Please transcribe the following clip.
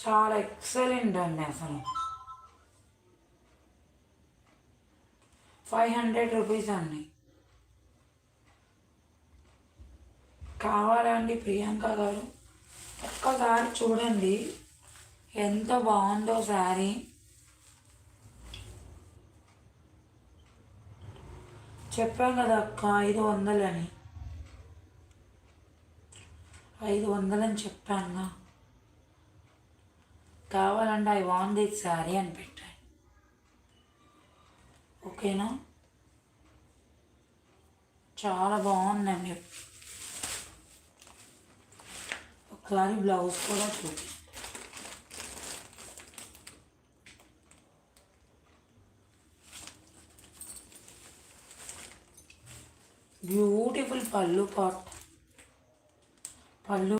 చాలా ఎక్సలెంట్ అండి అసలు. 500 రూపీస్ అండి. కావాలండి ప్రియాంక గారు, ఒక్కసారి చూడండి ఎంత బాగుందో శారీ. చెప్పాం కదా అక్క 500 అని, 500 అని చెప్పాను. కావాలంటే ఐ వాంట్ దిస్ శారీ అని పెట్టాను. ఓకేనా, చాలా బాగుందండి. ఒకసారి బ్లౌజ్ కూడా చూపి. బ్యూటిఫుల్ పళ్ళు పళ్ళు